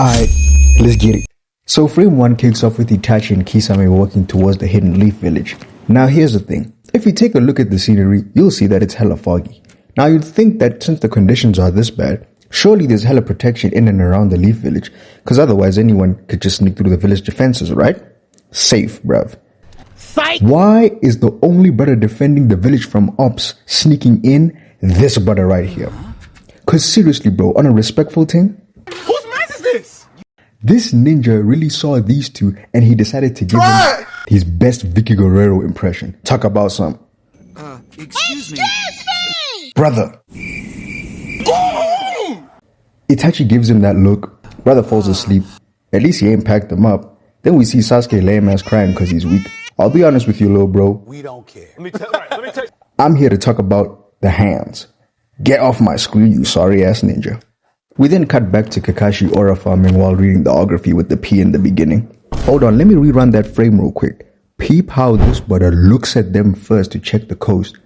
Alright, let's get it. So frame 1 kicks off with Itachi and Kisame walking towards the hidden leaf village. Now here's the thing, if you take a look at the scenery, you'll see that it's hella foggy. Now you'd think that since the conditions are this bad, surely there's hella protection in and around the leaf village, cause otherwise anyone could just sneak through the village defenses, right? Safe, bruv. Psych! Why is the only brother defending the village from ops sneaking in this brother right here? Cause seriously bro, on a respectful thing, Whose mess is this? this ninja really saw these two and he decided to give him his best Vicky Guerrero impression. Talk about some. Excuse me. Brother. Itachi gives him that look. Brother falls asleep. At least he ain't packed him up. Then we see Sasuke lame ass crying cause he's weak. I'll be honest with you little bro. We don't care. Let me tell you. I'm here to talk about the hands. Get off my screen, you sorry ass ninja. We then cut back to Kakashi aura farming while reading the autography with the P in the beginning. Hold on, let me rerun that frame real quick. Peep how this brother looks at them first to check the coast,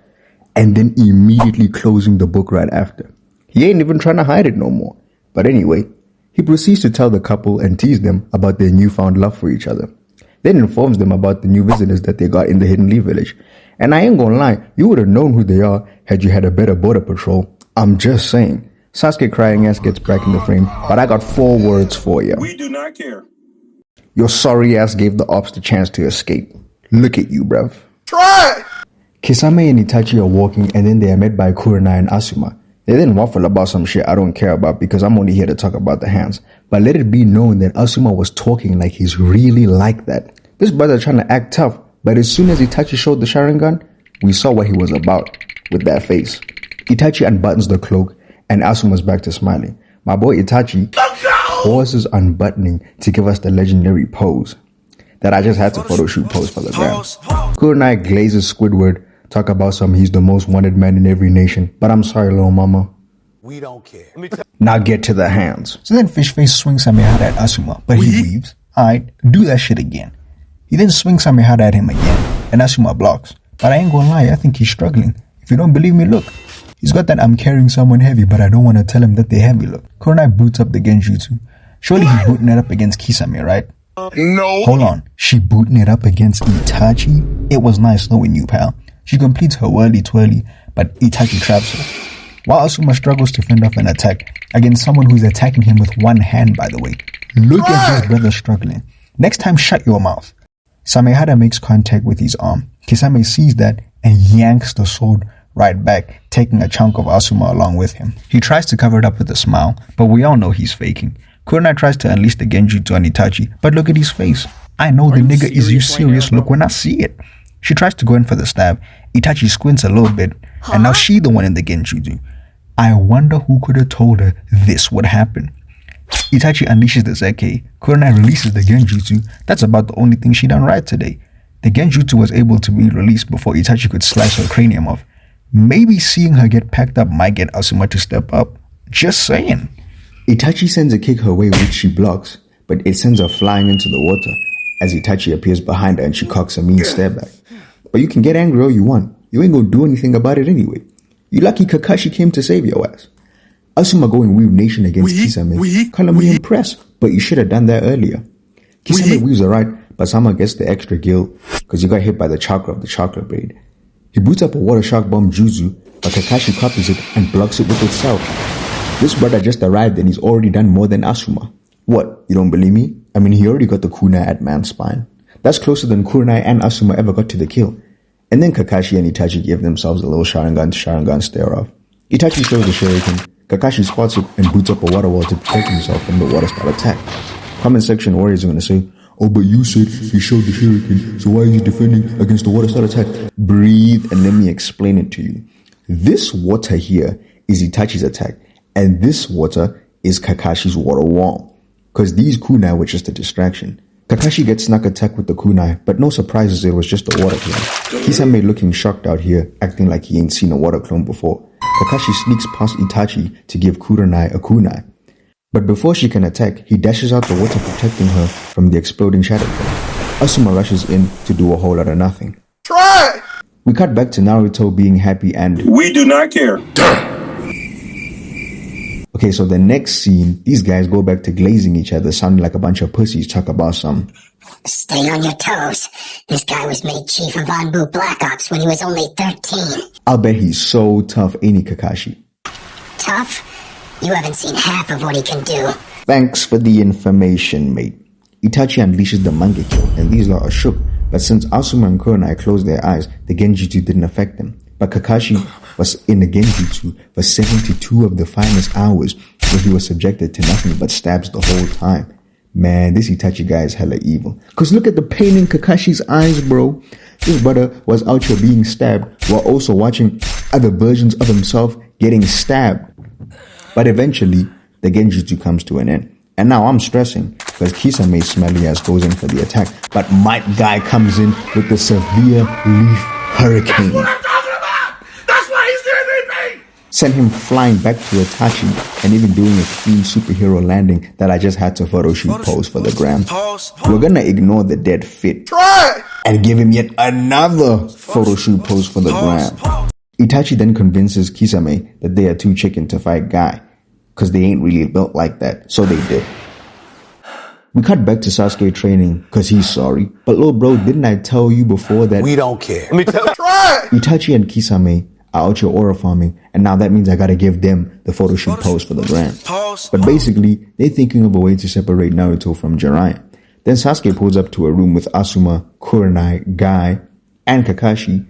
and then immediately closing the book right after. He ain't even trying to hide it no more. But anyway, he proceeds to tell the couple and tease them about their newfound love for each other. Then informs them about the new visitors that they got in the hidden leaf village. And I ain't gonna lie, you would have known who they are had you had a better border patrol. I'm just saying. Sasuke crying ass gets back in the frame, but I got 4 words for you. We do not care. Your sorry ass gave the ops the chance to escape. Look at you, bruv. Try! Kisame and Itachi are walking and then they are met by Kurenai and Asuma. They then waffle about some shit I don't care about because I'm only here to talk about the hands. But let it be known that Asuma was talking like he's really like that. This brother trying to act tough, but as soon as Itachi showed the Sharingan, we saw what he was about with that face. Itachi unbuttons the cloak and Asuma's back to smiling. My boy Itachi pauses unbuttoning to give us the legendary pose that I just had to photo shoot pose for the gram. Kurenai glazes Squidward, talk about some he's the most wanted man in every nation, but I'm sorry little mama. We don't care. Now get to the hands. So then Fishface swings Samehada at Asuma, but he weaves. Alright, do that shit again. He then swings Samehada at him again, and Asuma blocks. But I ain't gonna lie, I think he's struggling. If you don't believe me, look. He's got that I'm carrying someone heavy, but I don't want to tell him that they heavy look. Kurenai boots up the Genjutsu. Surely he's booting it up against Kisame, right? No. Hold on, she booting it up against Itachi? It was nice knowing you, pal. She completes her whirly-twirly, but Itachi traps her. While Asuma struggles to fend off an attack against someone who's attacking him with one hand, by the way. Look at his brother struggling. Next time, shut your mouth. Samehada makes contact with his arm. Kisame sees that and yanks the sword right back, taking a chunk of Asuma along with him. He tries to cover it up with a smile, but we all know he's faking. Kurenai tries to unleash the Genjutsu on Itachi, but look at his face. I know the nigga is you serious look when I see it. She tries to go in for the stab. Itachi squints a little bit, and now she the one in the Genjutsu. I wonder who could have told her this would happen. Itachi unleashes the Zeke. Kurenai releases the Genjutsu. That's about the only thing she done right today. The Genjutsu was able to be released before Itachi could slice her cranium off. Maybe seeing her get packed up might get Asuma to step up. Just saying. Itachi sends a kick her way which she blocks, but it sends her flying into the water as Itachi appears behind her and she cocks a mean stare back. But you can get angry all you want. You ain't gonna do anything about it anyway. You lucky Kakashi came to save your ass. Asuma going Weave Nation against Kisame. Kinda me impressed, but you should have done that earlier. Kisame weaves alright, but Sama gets the extra gill because he got hit by the chakra of the chakra blade. He boots up a water shark bomb jutsu, but Kakashi copies it and blocks it with itself. This brother just arrived and he's already done more than Asuma. What, you don't believe me? I mean, he already got the kunai at man's spine. That's closer than Kurenai and Asuma ever got to the kill. And then Kakashi and Itachi give themselves a little Sharingan to Sharingan stare off. Itachi shows the Shuriken, Kakashi spots it and boots up a water wall to protect himself from the water spout attack. Comment section warriors are gonna say, oh, but you said he showed the Shuriken, so why is he defending against the water spout attack? Breathe and let me explain it to you. This water here is Itachi's attack, and this water is Kakashi's water wall. Cause these kunai were just a distraction. Kakashi gets snuck attack with the kunai, but no surprises, it was just a water clone. Kisame looking shocked out here, acting like he ain't seen a water clone before. Kakashi sneaks past Itachi to give Kurenai a kunai. But before she can attack, he dashes out the water protecting her from the exploding shadow clone. Asuma rushes in to do a whole lot of nothing. Try! We cut back to Naruto being happy and We do not care. Okay, so the next scene, these guys go back to glazing each other, sounding like a bunch of pussies talk about some. Stay on your toes. This guy was made chief of Anbu Black Ops when he was only 13. I'll bet he's so tough, ain't he, Kakashi? Tough? You haven't seen half of what he can do. Thanks for the information, mate. Itachi unleashes the Mangekyo, and these lot are shook. But since Asuma and Kurenai closed their eyes, the Genjutsu didn't affect them. But Kakashi was in the Genjutsu for 72 of the finest hours, where he was subjected to nothing but stabs the whole time. Man, this Itachi guy is hella evil. Cause look at the pain in Kakashi's eyes, bro. This brother was out here being stabbed while also watching other versions of himself getting stabbed. But eventually, the Genjutsu comes to an end. And now I'm stressing because Kisame's smelly ass goes in for the attack. But my guy comes in with the severe leaf hurricane. That's what I'm talking about! That's why he's doing me! Sent him flying back to Itachi and even doing a clean superhero landing that I just had to photo shoot pose for the gram. We're gonna ignore the dead fit. Try! And give him yet another photo shoot pose for the gram. Itachi then convinces Kisame that they are too chicken to fight Guy. Cause they ain't really built like that. So they did. We cut back to Sasuke training cause he's sorry. But little bro, didn't I tell you before that We don't care. Let me tell you. Try! Itachi and Kisame are out here aura farming, and now that means I gotta give them the photo shoot pose for the gram. But basically, they're thinking of a way to separate Naruto from Jiraya. Then Sasuke pulls up to a room with Asuma, Kurenai, Guy, and Kakashi,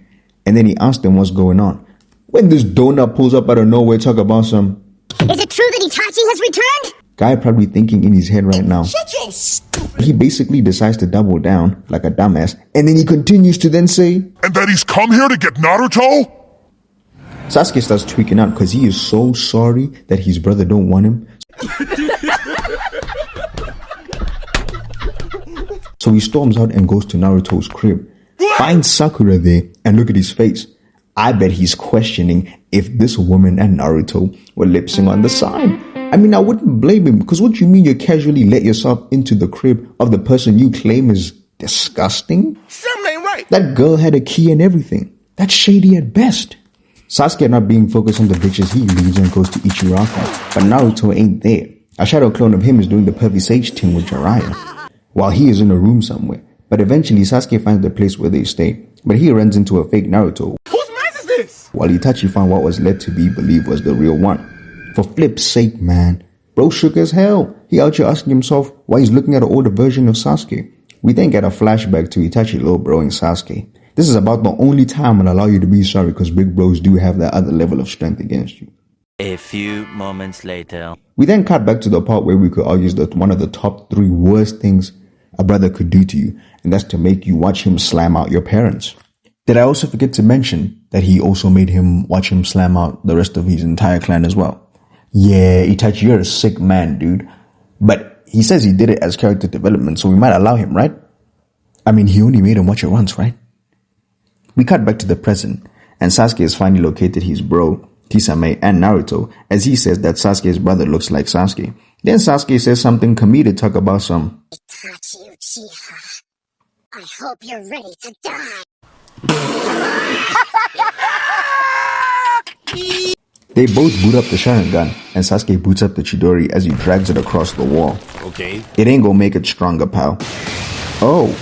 and then he asks them what's going on. When this donut pulls up out of nowhere, talk about some... Is it true that Itachi has returned? Guy probably thinking in his head right now. Shut your stupid... He basically decides to double down like a dumbass, and then he continues to then say... And that he's come here to get Naruto? Sasuke starts tweaking out because he is so sorry that his brother don't want him. So he storms out and goes to Naruto's crib. Finds Sakura there and look at his face. I bet he's questioning if this woman and Naruto were lip-syncing on the side. I mean, I wouldn't blame him because what you mean you casually let yourself into the crib of the person you claim is disgusting? Something ain't right. That girl had a key and everything. That's shady at best. Sasuke not being focused on the bitches, he leaves and goes to Ichiraku. But Naruto ain't there. A shadow clone of him is doing the Pervy Sage thing with Jiraya, while he is in a room somewhere. But eventually Sasuke finds the place where they stay. But he runs into a fake Naruto. Whose mess is this? While Itachi found what was led to be believed was the real one. For flip's sake, man. Bro shook as hell. He out here asking himself why he's looking at an older version of Sasuke. We then get a flashback to Itachi little bro and Sasuke. This is about the only time I'll allow you to be sorry because big bros do have that other level of strength against you. A few moments later. We then cut back to the part where we could argue that one of the top 3 worst things a brother could do to you, and that's to make you watch him slam out your parents. Did I also forget to mention that he also made him watch him slam out the rest of his entire clan as well? Yeah, Itachi, you're a sick man, dude. But he says he did it as character development, so we might allow him, right? I mean, he only made him watch it once, right? We cut back to the present, and Sasuke has finally located his bro, Kisame, and Naruto, as he says that Sasuke's brother looks like Sasuke. Then Sasuke says something comedic, talk about some... Itachi Uchiha, I hope you're ready to die. They both boot up the Sharingan, and Sasuke boots up the Chidori as he drags it across the wall. Okay. It ain't gonna make it stronger, pal. Oh.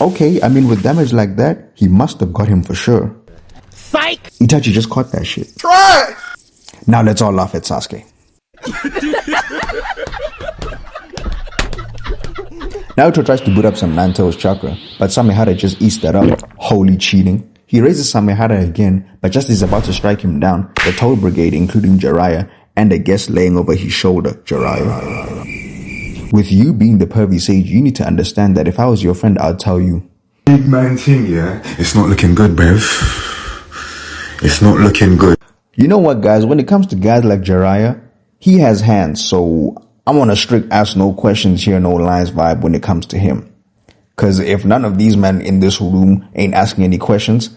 Okay, I mean, with damage like that, he must have got him for sure. Psych! Itachi just caught that shit. Try! Now let's all laugh at Sasuke. Naruto tries to boot up some Nanto's chakra, but Samehara just eats that up. Holy cheating. He raises Samehara again, but just as he's about to strike him down, the Toad Brigade, including Jiraya, and a guest laying over his shoulder, Jiraya. With you being the pervy sage, you need to understand that if I was your friend, I'd tell you. Big man thing, yeah? It's not looking good, bruv. It's not looking good. You know what, guys? When it comes to guys like Jiraya, he has hands, so I'm on a strict ask no questions, hear no lines vibe when it comes to him. Cause if none of these men in this room ain't asking any questions,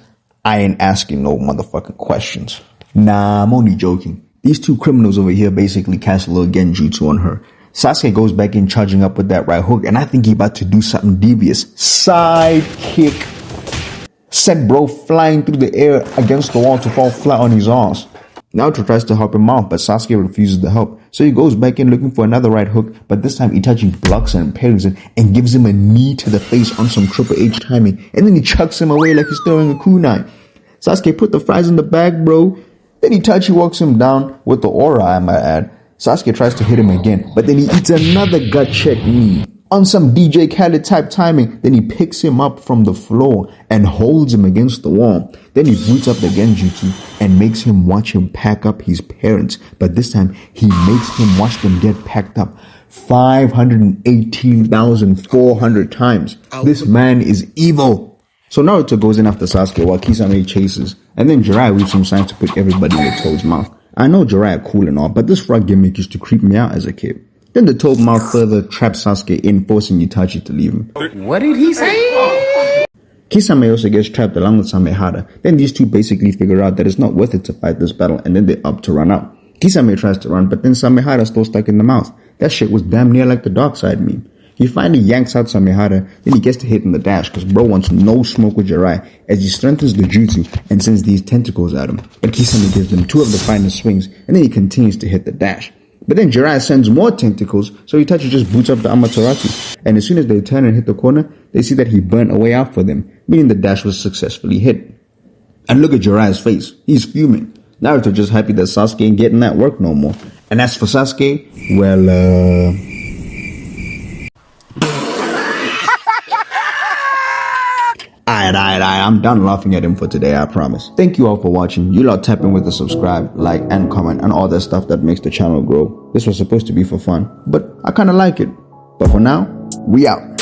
I ain't asking no motherfucking questions. Nah, I'm only joking. These 2 criminals over here basically cast a little genjutsu on her. Sasuke goes back in charging up with that right hook, and I think he about to do something devious. Side kick. Sent bro flying through the air against the wall to fall flat on his ass. Naruto tries to help him out, but Sasuke refuses to help. So he goes back in looking for another right hook, but this time Itachi blocks and parries it and gives him a knee to the face on some Triple H timing, and then he chucks him away like he's throwing a kunai. Sasuke, put the fries in the bag, bro. Then Itachi walks him down with the aura, I might add. Sasuke tries to hit him again, but then he eats another gut check knee on some DJ Khaled type timing. Then he picks him up from the floor and holds him against the wall. Then he boots up the genjutsu and makes him watch him pack up his parents, but this time he makes him watch them get packed up 518,400 times. This man is evil. So Naruto goes in after Sasuke while Kisame chases, and then Jiraiya weaves some signs to put everybody in the Toad's mouth. I know Jiraiya cool and all, but this frog gimmick used to creep me out as a kid. Then the Toad mouth further traps Sasuke in, forcing Itachi to leave him. What did he say? Kisame also gets trapped along with Samehara. Then these two basically figure out that it's not worth it to fight this battle, and then they opt to run out. Kisame tries to run, but then Samehara's still stuck in the mouth. That shit was damn near like the dark side meme. He finally yanks out Samehara, then he gets to hit in the dash because bro wants no smoke with Jiraiya as he strengthens the jutsu and sends these tentacles at him. But Kisame gives them two of the finest swings, and then he continues to hit the dash. But then Jiraiya sends more tentacles, so Itachi just boots up the Amaterasu, and as soon as they turn and hit the corner, they see that he burnt a way out for them, meaning the dash was successfully hit. And look at Jiraiya's face, he's fuming. Naruto just happy that Sasuke ain't getting that work no more. And as for Sasuke, well, Alright, I'm done laughing at him for today, I promise. Thank you all for watching. You lot tap in with the subscribe, like, and comment, and all that stuff that makes the channel grow. This was supposed to be for fun, but I kinda like it. But for now, we out.